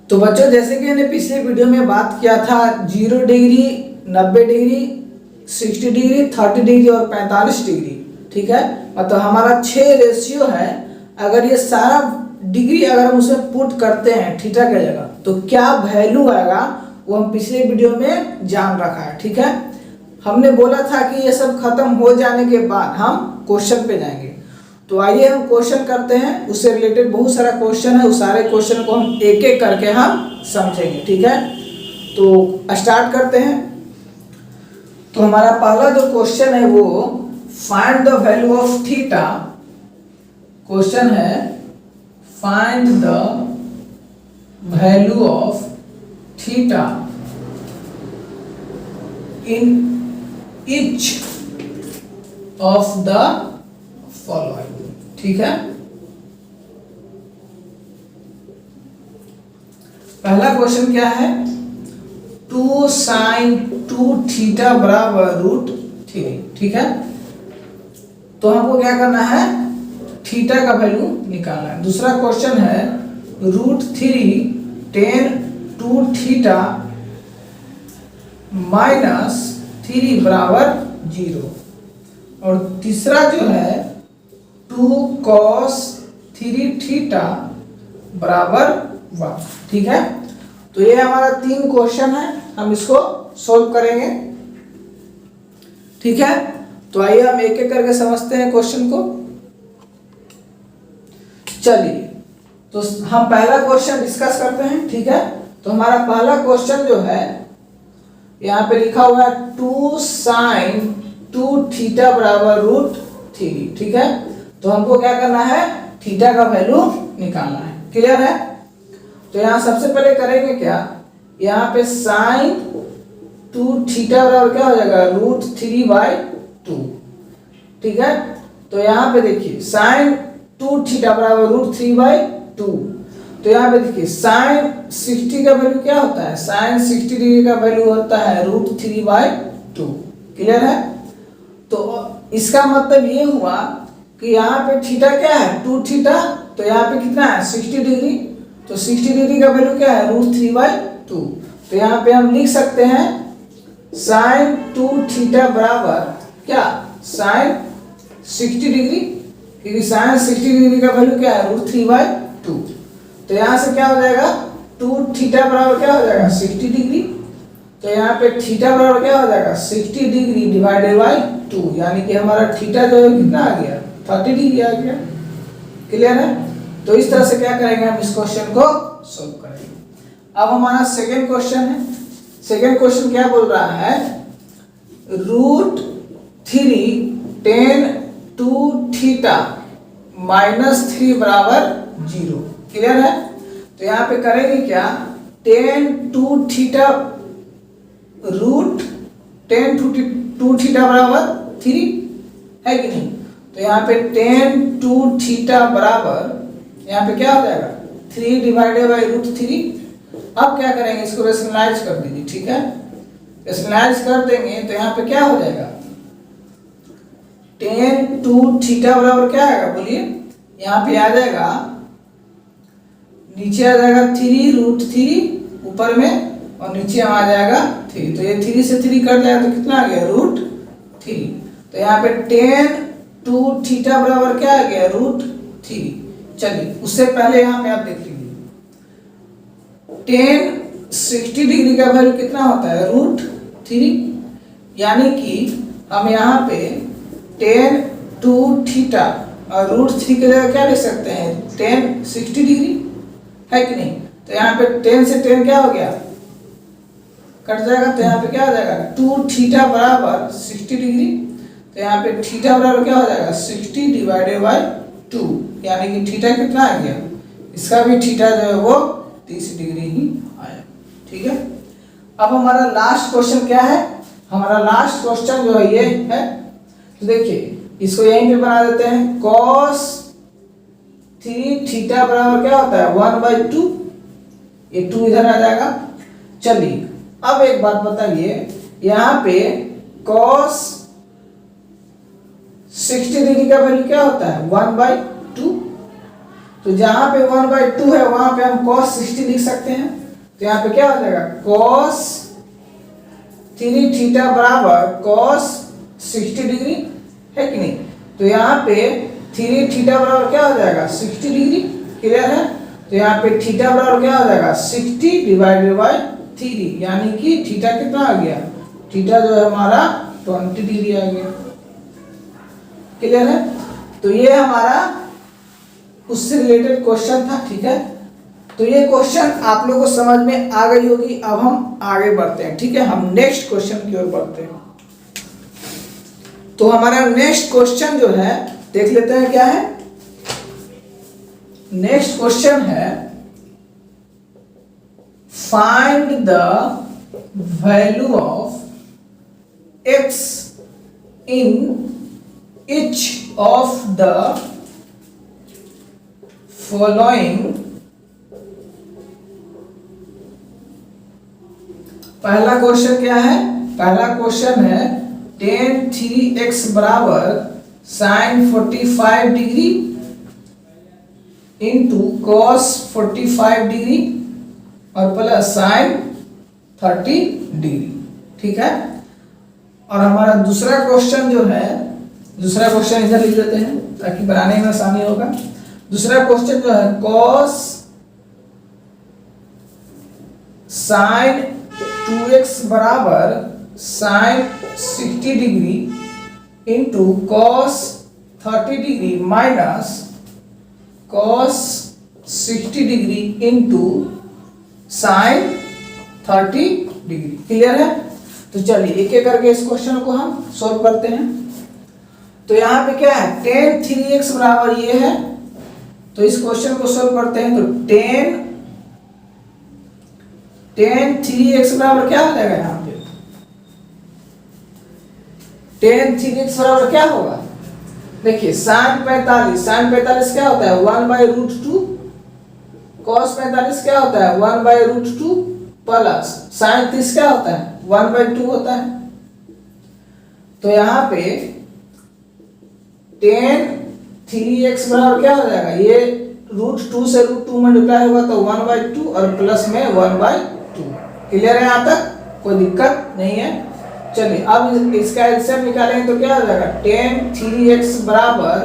तो बच्चों जैसे कि मैंने पिछले वीडियो में बात किया था 0 डिग्री, 90 डिग्री, 60 डिग्री, 30 डिग्री और 45 डिग्री, ठीक है। मतलब हमारा 6 रेशियो है। अगर ये सारा डिग्री अगर हम उसमें पुट करते हैं थीटा के जगह तो क्या वैल्यू आएगा वो हम पिछले वीडियो में जान रखा है, ठीक है। हमने बोला था कि ये सब खत्म हो जाने के बाद हम क्वेश्चन पे जाएंगे। तो आइए हम क्वेश्चन करते हैं, उससे रिलेटेड बहुत सारा क्वेश्चन है, उस सारे क्वेश्चन को हम एक एक करके हम समझेंगे, ठीक है। तो स्टार्ट करते हैं। तो हमारा पहला जो क्वेश्चन है वो find the value of theta. Question है find the value of theta in each of the following, ठीक है। पहला क्वेश्चन क्या है, 2 sin 2 थीटा बराबर √3, ठीक है। तो हमको क्या करना है, थीटा का वैल्यू निकालना है। दूसरा क्वेश्चन है √3 tan 2 थीटा -3 बराबर 0। और तीसरा जो है 2 cos 3 थीटा बराबर 1, ठीक है। तो ये हमारा 3 क्वेश्चन है, हम इसको सोल्व करेंगे, ठीक है। तो आइए हम एक एक करके समझते हैं क्वेश्चन को। चलिए तो हम पहला क्वेश्चन डिस्कस करते हैं, ठीक है। तो हमारा पहला क्वेश्चन जो है यहाँ पे लिखा हुआ है 2 sin 2 थीटा बराबर √3, ठीक है। तो हमको क्या करना है, थीटा का वैल्यू निकालना है, क्लियर है। तो यहाँ सबसे पहले करेंगे क्या, यहाँ पे sin 2 थीटा बराबर क्या हो जाएगा √3/2, ठीक है। तो यहाँ पे देखिए sin 2 थीटा बराबर √3/2। तो यहाँ पे देखिए sin 60 का वैल्यू क्या होता है, sin 60 डिग्री का वैल्यू होता है √3/2, क्लियर है। तो इसका मतलब ये हुआ कि यहाँ पे थीटा क्या है 2 थीटा, तो यहाँ पे कितना है 60 डिग्री। तो 60 डिग्री का वैल्यू क्या है √3/2। तो यहाँ पे हम लिख सकते हैं sin 2 थीटा बराबर क्या, sin 60 डिग्री, क्योंकि sin 60 डिग्री का वैल्यू क्या है √3/2। तो यहाँ से क्या हो जाएगा 2 थीटा बराबर क्या हो जाएगा 60 डिग्री। तो यहाँ पे थीटा बराबर क्या हो जाएगा 60 डिग्री डिवाइडेड बाय 2, यानी कि हमारा थीटा जो है कितना आ गया 30 डिग्री आ गया, क्लियर है। तो इस तरह से क्या करेंगे, हम इस क्वेश्चन को सोल्व करेंगे। अब हमारा सेकंड क्वेश्चन है। सेकंड क्वेश्चन क्या बोल रहा है, √3 tan 2 थीटा -3 बराबर 0, क्लियर है। तो यहाँ पे करेंगे क्या, tan 2 थीटा tan 2 थीटा बराबर 3 है कि नहीं। तो यहाँ पे tan 2 थीटा बराबर यहाँ पे क्या हो जाएगा 3 डिवाइडेड बाई √3। अब क्या करेंगे, इसको रेशनलाइज कर दीजिए, ठीक है। रेशनलाइज कर देंगे तो यहाँ पे क्या हो जाएगा, tan 2 थीटा बराबर क्या आएगा बोलिए, यहाँ पे आ जाएगा, नीचे आ जाएगा 3 ऊपर में और नीचे आ जाएगा 3। तो ये 3 से 3 कट जाएगा तो कितना आ गया √3। तो यहाँ पे tan 2 थीटा बराबर क्या आ गया √3। चलिए उससे पहले यहाँ पे आप देख लीजिए tan 60 डिग्री का वैल्यू कितना होता है √3, यानी कि हम यहाँ पे tan 2 थीटा और √3 के जगह क्या लिख सकते हैं tan 60 डिग्री, है कि नहीं। तो यहाँ पे 10 से 10 क्या हो गया कट जाएगा, तो यहाँ पे क्या हो जाएगा 2 थीटा बराबर 60 डिग्री। तो यहाँ पे थीटा बराबर क्या हो जाएगा 60 डिवाइडेड बाई 2, यानी कि थीटा कितना आ गया, इसका भी थीटा जो है वो 30 डिग्री ही आया, ठीक है। अब हमारा लास्ट क्वेश्चन क्या है, हमारा लास्ट क्वेश्चन जो है ये है, तो देखिए इसको यहीं पे बना देते हैं, cos 3 थीटा बराबर क्या होता है 1/2, ये 2 इधर आ जाएगा। चलिए अब एक बात बताइए, यहाँ पे cos 60 डिग्री का वैल्यू क्या होता है 1/2, तो जहां पे 1/2 है वहां पे हम cos 60 लिख सकते हैं। तो यहाँ पे क्या हो जाएगा, cos 3 थीटा बराबर cos 60 डिग्री, है कि नहीं। तो यहाँ पे 3 थीटा बराबर क्या हो जाएगा, 60 डिग्री। क्लियर है। तो यहाँ पे थीटा बराबर क्या हो जाएगा, 60 डिवाइडेड बाय 3, यानी कि थीटा कितना आ गया, थीटा जो है हमारा 20 डिग्री आ गया। क्लियर है। तो ये हमारा उससे रिलेटेड क्वेश्चन था। ठीक है, तो ये क्वेश्चन आप लोगों को समझ में आ गई होगी। अब हम आगे बढ़ते हैं। ठीक है, हम नेक्स्ट क्वेश्चन की ओर बढ़ते हैं। तो हमारा नेक्स्ट क्वेश्चन जो है देख लेते हैं क्या है। नेक्स्ट क्वेश्चन है, find the value of x in each of the following। पहला क्वेश्चन क्या है, पहला क्वेश्चन है tan 3x बराबर sin 45 degree into cos 45 degree और प्लस sin 30 डिग्री। ठीक है। और हमारा दूसरा क्वेश्चन जो है, दूसरा क्वेश्चन इधर लिख देते हैं ताकि बनाने में आसानी होगा। दूसरा क्वेश्चन जो है cos sin 2x बराबर sin 60 degree into cos 30 degree minus cos 60 degree into sin 30 degree. Clear है। तो चलिए एक एक करके इस क्वेश्चन को हम सॉल्व करते हैं। तो यहाँ पे क्या है, tan 3x बराबर ये है। तो इस क्वेश्चन को सॉल्व करते हैं। तो tan 3x बराबर क्या हो जाएगा, यहाँ पे tan 3x बराबर क्या होगा, देखिए sin 45 क्या होता है 1/√2, cos 45 क्या होता है 1/√2 प्लस sin 30 क्या होता है 1/2 होता है। तो यहाँ पे tan 3x बराबर क्या हो जाएगा, ये √2 से √2 मल्टीप्लाई होगा तो 1/2 और प्लस में 1/2। क्लियर है, यहाँ तक कोई दिक्कत नहीं है। चलिए अब इसका एलसीएम निकालेंगे तो क्या हो जाएगा, tan 3x बराबर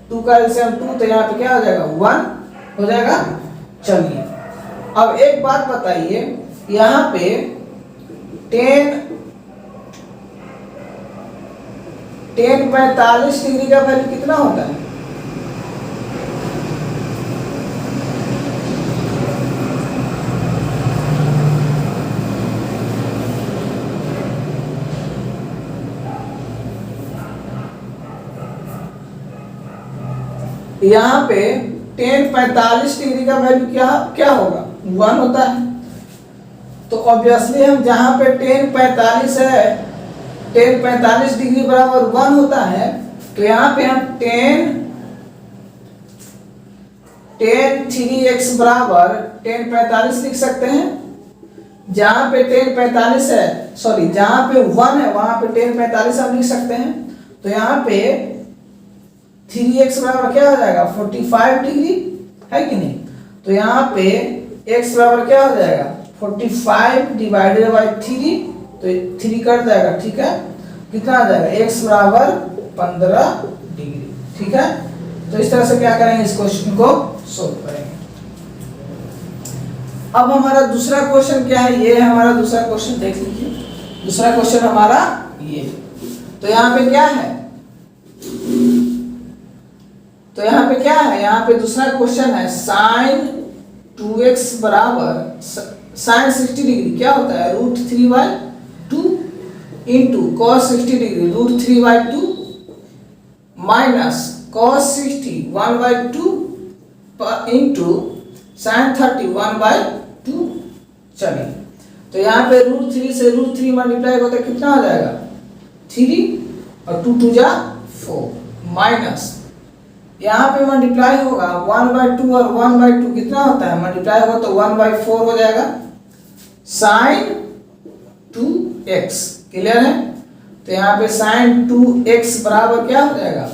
2 का एलसीएम 2, तो यहाँ पे क्या हो जाएगा 1 हो जाएगा। चलिए अब एक बात बताइए, यहाँ पे tan 45 डिग्री का वैल्यू कितना होता है, यहाँ पे tan 45 डिग्री का वैल्यू क्या होगा 1 होता है। तो ऑब्वियसली हम जहां पे tan 45 है, tan 45 डिग्री बराबर 1 होता है, तो यहाँ पे हम tan 3x बराबर tan 45 लिख सकते हैं। जहां पे tan 45 है, सॉरी जहां पे 1 है वहां पे tan 45 हम लिख सकते हैं। तो यहाँ पे 3x बराबर क्या हो जाएगा 45 डिग्री, है कि नहीं। तो यहाँ पे x बराबर क्या हो जाएगा 45 डिवाइडेड बाई 3, तो 3 कट जाएगा। ठीक है, कितना आ जाएगा x बराबर 15 डिग्री। ठीक है, तो इस तरह से क्या करेंगे, इस क्वेश्चन को सोल्व करेंगे। अब हमारा दूसरा क्वेश्चन क्या है, ये है हमारा दूसरा क्वेश्चन, देख लीजिए दूसरा क्वेश्चन हमारा ये। तो यहाँ पे क्या है, तो यहाँ पे क्या है, यहाँ पे दूसरा क्वेश्चन है sin 2x बराबर sin 60 डिग्री क्या होता है √3/2 into cos 60 degree √3/2 minus cos 60 1/2 into sin 30 1/2। चलिए तो यहाँ पे √3 से √3 मल्टीप्लाई होता है, कितना हो जाएगा 3 और 2 2 जा 4 माइनस यहाँ पे मल्टीप्लाई होगा 1/2 और 1/2 कितना होता है मल्टीप्लाई होगा तो 1/4 हो जाएगा sin 2x। क्लियर है। तो यहाँ पे sin 2x बराबर क्या हो जाएगा,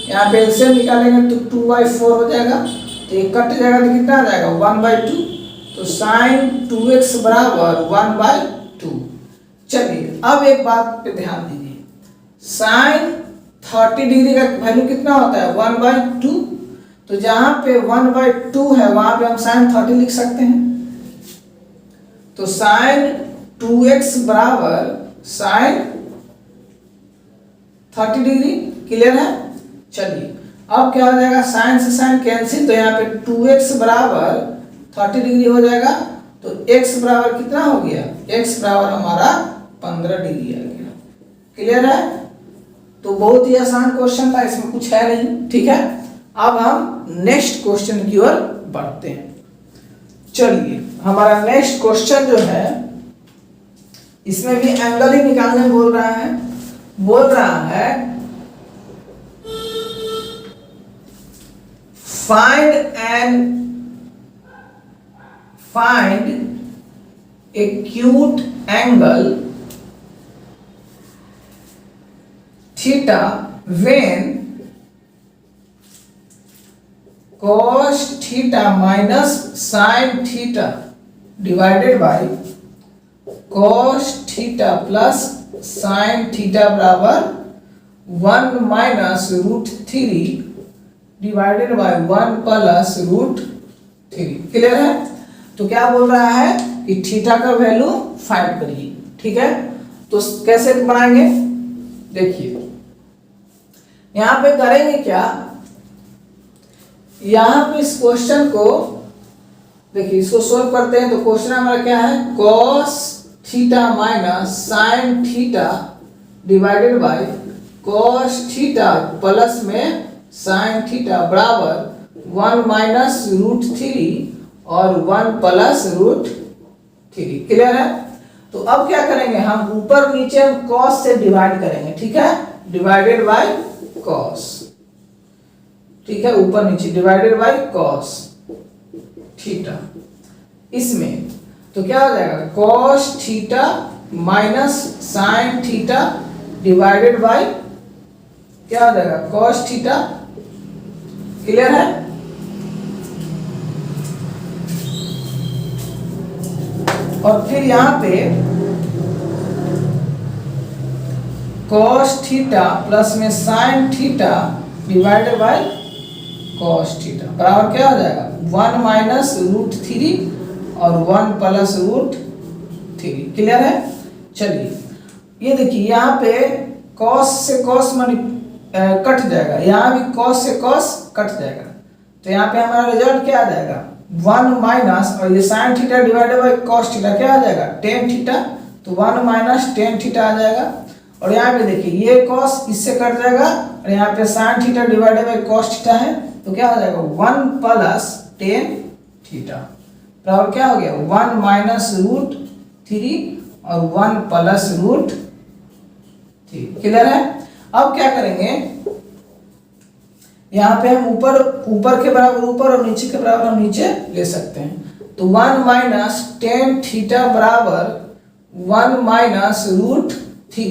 यहाँ पे एलसीएम निकालेंगे तो 2/4 हो जाएगा। तो ये कट जाएगा तो कितना आ जाएगा 1/2, तो साइन 2x बराबर 1/2। चलिए अब एक बात पे ध्यान दीजिए, साइन 30 डिग्री का वैल्यू कितना होता है 1/2, तो जहां पे 1/2 है वहां पे हम साइन 30 लिख सकते हैं, तो साइन 2x बराबर साइन 30 डिग्री। क्लियर है? चलिए अब क्या हो जाएगा, साइन से साइन कैंसिल, तो यहाँ पे 2x बराबर 30 डिग्री हो जाएगा, तो x बराबर कितना हो गया, x बराबर हमारा 15 डिग्री आ गया। क्लियर है? तो बहुत ही आसान क्वेश्चन था, इसमें कुछ है नहीं। ठीक है, अब हम नेक्स्ट क्वेश्चन की ओर बढ़ते हैं। चलिए हमारा नेक्स्ट क्वेश्चन जो है, इसमें भी एंगल ही निकालने बोल रहा है find acute angle theta when cos theta minus sin theta divided by cos theta plus sin theta बराबर 1 minus √3 divided by 1 plus √3। Clear है? तो क्या बोल रहा है कि थीटा का वैल्यू फाइंड करिए। ठीक है, तो कैसे बनाएंगे, देखिए यहां पे करेंगे क्या, यहां पे इस क्वेश्चन को देखिए, इसको सोल्व करते हैं। तो क्वेश्चन हमारा क्या है, cos theta minus sine theta divided by cos theta plus में साइन थीटा बराबर 1 माइनस √3 और 1 प्लस √3। क्लियर है? तो अब क्या करेंगे, हम ऊपर नीचे हम cos से डिवाइड करेंगे। ठीक है, डिवाइडेड बाय cos। ठीक है, ऊपर नीचे डिवाइडेड बाय cos थीटा। इसमें तो क्या हो जाएगा, cos theta minus sine theta divided by क्या हो जाएगा, cos थीटा। क्लियर है? और फिर यहां पे cos थीटा प्लस में sine theta divided by cos theta बराबर क्या हो जाएगा, 1 माइनस √3 और 1 प्लस √3। क्लियर है? चलिए ये देखिए, यहाँ पे cos से cos कट जाएगा, यहाँ भी cos से cos कट जाएगा, तो यहाँ पे हमारा रिजल्ट क्या आ जाएगा, 1 माइनस, और ये sine theta divided by cos theta क्या आ जाएगा, tan थीटा, तो 1 माइनस tan थीटा आ जाएगा। और यहाँ पे देखिए ये cos इससे कट जाएगा, और यहाँ पे sine theta divided by cos theta है, तो क्या हो जाएगा 1 प्लस tan थीटा बराबर क्या हो गया, 1 माइनस √3 और 1 प्लस √3। क्लियर है? अब क्या करेंगे, यहाँ पे हम ऊपर के बराबर ऊपर और नीचे के बराबर हम नीचे ले सकते हैं। तो 1 माइनस tan थीटा बराबर 1 माइनस √3।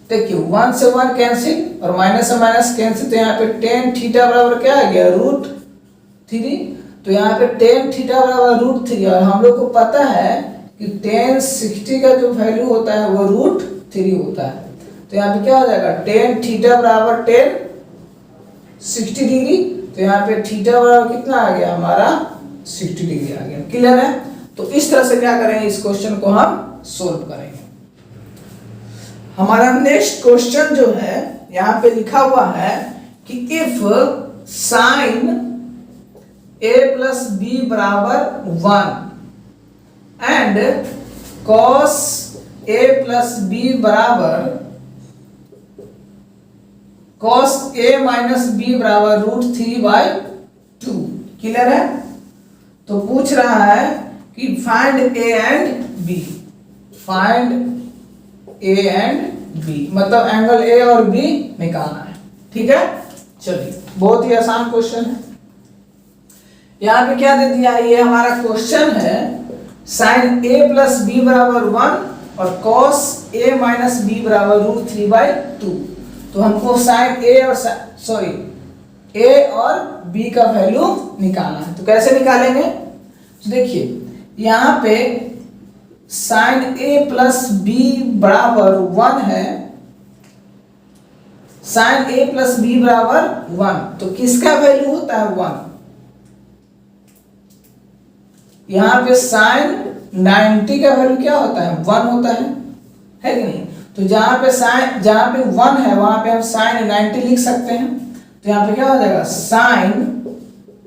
देखिए 1 से 1 कैंसिल और माइनस से माइनस कैंसिल, तो यहाँ पे tan थीटा बराबर क्या आ गया, √3। तो यहाँ पे tan थीटा बराबर √3, और हम लोग को पता है कि tan 60 का जो वैल्यू होता है वो √3 होता है। तो यहाँ पे क्या हो जाएगा, tan थीटा बराबर tan 60 डिग्री, तो यहाँ पे थीटा बराबर कितना आ गया हमारा 60 डिग्री आ गया। क्लियर है? तो इस तरह से क्या करेंगे, इस क्वेश्चन को हम सोल्व करेंगे। हमारा नेक्स्ट क्वेश्चन जो है, यहाँ पे लिखा हुआ है कि if sine a plus b बराबर 1 and cos a plus b बराबर cos a माइनस बी बराबर √3/2। क्लियर है? तो पूछ रहा है कि find a and b, find a and b, मतलब एंगल a और b निकालना है। ठीक है, चलिए बहुत ही आसान क्वेश्चन है। यहाँ पे क्या दे दिया है, ये हमारा क्वेश्चन है साइन a प्लस बी बराबर 1 और cos a माइनस बी बराबर √3/2। तो हमको साइन a और a और b का वैल्यू निकालना है। तो कैसे निकालेंगे, तो देखिए यहाँ पे साइन a प्लस बी बराबर 1 है, साइन a प्लस बी बराबर 1, तो किसका वैल्यू होता है 1? यहाँ पे साइन 90 का वैल्यू क्या होता है 1 होता है कि नहीं? तो जहाँ पे 1 है वहां पे हम साइन 90 लिख सकते हैं। तो यहाँ पे क्या हो जाएगा साइन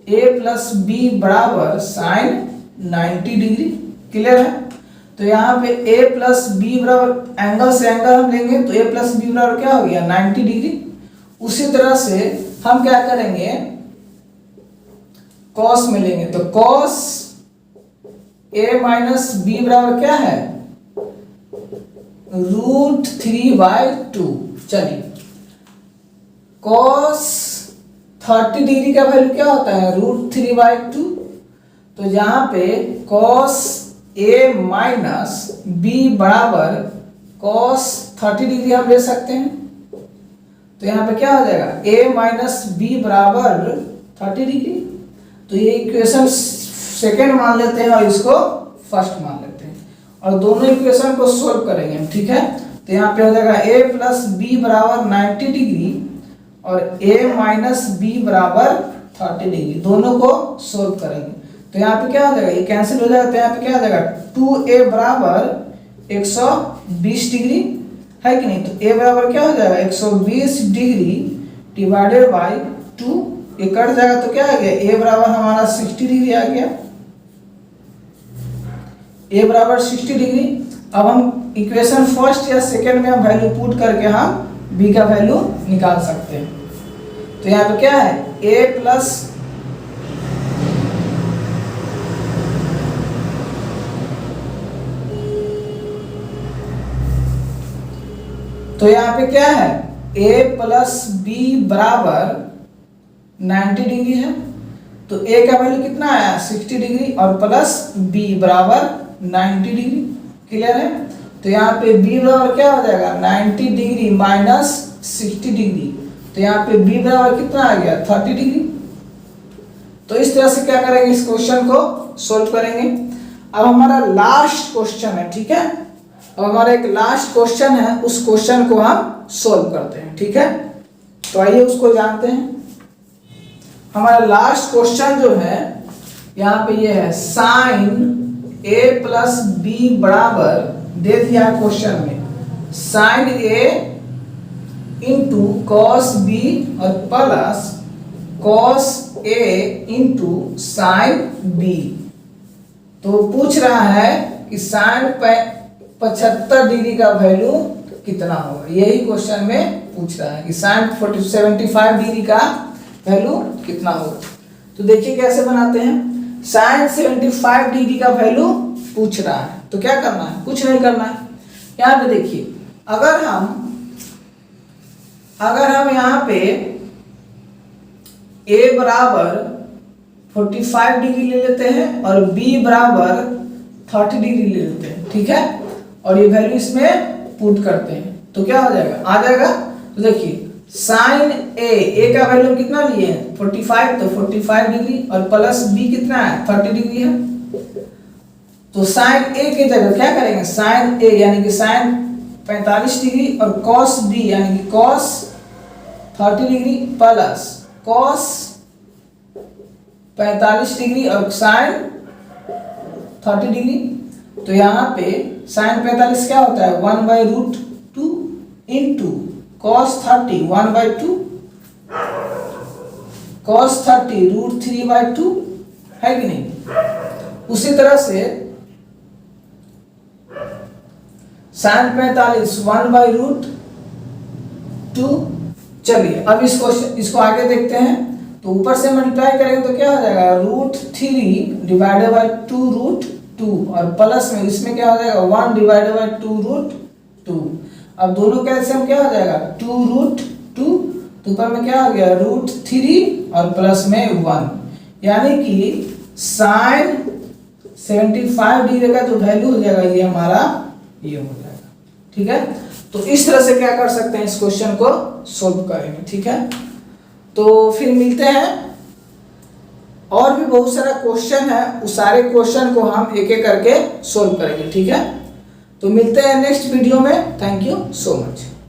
a प्लस बी बराबर साइन 90 डिग्री। क्लियर है? तो यहाँ पे a प्लस बी बराबर एंगल से एंगल हम लेंगे तो a प्लस बी बराबर क्या हो गया 90 डिग्री। उसी तरह से हम क्या करेंगे कॉस में लेंगे, तो कॉस a माइनस बी बराबर क्या है √3/2। चलिए cos 30 डिग्री का वैल्यू क्या होता है √3/2। तो यहाँ पे cos a माइनस बी बराबर cos 30 डिग्री हम ले सकते हैं। तो यहाँ पे क्या हो जाएगा a माइनस बी बराबर 30 डिग्री। तो ये इक्वेशन सेकेंड मान लेते हैं और इसको फर्स्ट मान लेते हैं और दोनों इक्वेशन को सोल्व करेंगे हम। ठीक है? तो यहाँ पे हो जाएगा a प्लस बी बराबर 90 डिग्री और a माइनस बी बराबर 30 डिग्री, दोनों को सोल्व करेंगे। तो यहाँ पे क्या हो जाएगा ये कैंसिल हो जाएगा। तो यहाँ पे क्या हो जाएगा 2a बराबर 120 डिग्री है कि नहीं? तो a बराबर क्या हो जाएगा 120 डिग्री डिवाइडेड बाई 2, ये कट जाएगा तो क्या आ गया a बराबर हमारा 60 डिग्री आ गया, a बराबर 60 डिग्री। अब हम इक्वेशन फर्स्ट या सेकेंड में हम वैल्यू पुट करके हम b का वैल्यू निकाल सकते हैं। तो यहाँ पे क्या है a प्लस तो यहाँ पे क्या है a प्लस बी बराबर 90 डिग्री है। तो a का वैल्यू कितना आया 60 डिग्री और प्लस b बराबर 90 डिग्री। क्लियर है? तो यहाँ पे b बराबर क्या हो जाएगा 90 डिग्री माइनस 60 डिग्री। तो यहाँ पे b बराबर कितना आ गया 30 डिग्री। तो इस तरह से क्या करेंगे इस क्वेश्चन को सोल्व करेंगे। अब हमारा लास्ट क्वेश्चन है। ठीक है? अब हमारा एक लास्ट क्वेश्चन है, उस क्वेश्चन को हम सोल्व करते हैं। ठीक है? तो आइए उसको जानते हैं। हमारा लास्ट क्वेश्चन जो है यहाँ पे ये है साइन a प्लस बी बराबर दे दिया क्वेश्चन में sine a into cos B और plus cos a into sine B. तो पूछ रहा है कि साइन 75 डिग्री का वैल्यू कितना होगा, यही क्वेश्चन में पूछ रहा है कि साइन 75 डिग्री का वैल्यू कितना होगा। तो देखिए कैसे बनाते हैं। साइन 75 डिग्री का वैल्यू पूछ रहा है तो क्या करना है, कुछ नहीं करना है। यहाँ पे देखिए अगर हम यहाँ पे a बराबर 45 डिग्री ले लेते हैं और b बराबर 30 डिग्री ले लेते हैं। ठीक है? और ये वैल्यू इसमें पुट करते हैं तो क्या हो जाएगा आ जाएगा। तो देखिए साइन a का वैल्यू कितना लिए हैं 45, तो 45 डिग्री और प्लस b कितना है 30 डिग्री है। तो साइन a की जगह क्या करेंगे साइन a यानी कि साइन 45 डिग्री और कॉस b यानी कि cos 30 degree plus cos 45 degree और साइन 30 डिग्री। तो यहाँ पे साइन 45 क्या होता है 1/√2 इंटू cos 30 1/2 cos 30 √3/2 है कि नहीं। उसी तरह से साइन 45 1/√2। चलिए अब इसको आगे देखते हैं। तो ऊपर से मल्टीप्लाई करेंगे तो क्या हो जाएगा √3 डिवाइडेड बाई 2√2 और प्लस में इसमें क्या हो जाएगा 1 डिवाइडेड बाई 2√2। अब दोनों कैल्सियम क्या हो जाएगा 2√2, तो ऊपर में क्या हो गया √3 और प्लस में 1, यानी कि साइन 75 डिग्री का जो वैल्यू हो जाएगा ये हमारा ये हो जाएगा। ठीक है? तो इस तरह से क्या कर सकते हैं इस क्वेश्चन को सोल्व करेंगे। ठीक है? तो फिर मिलते हैं और भी बहुत सारा क्वेश्चन है, उस सारे क्वेश्चन को हम एक एक करके सोल्व करेंगे, ठीक है। तो मिलते हैं नेक्स्ट वीडियो में। Thank you so much.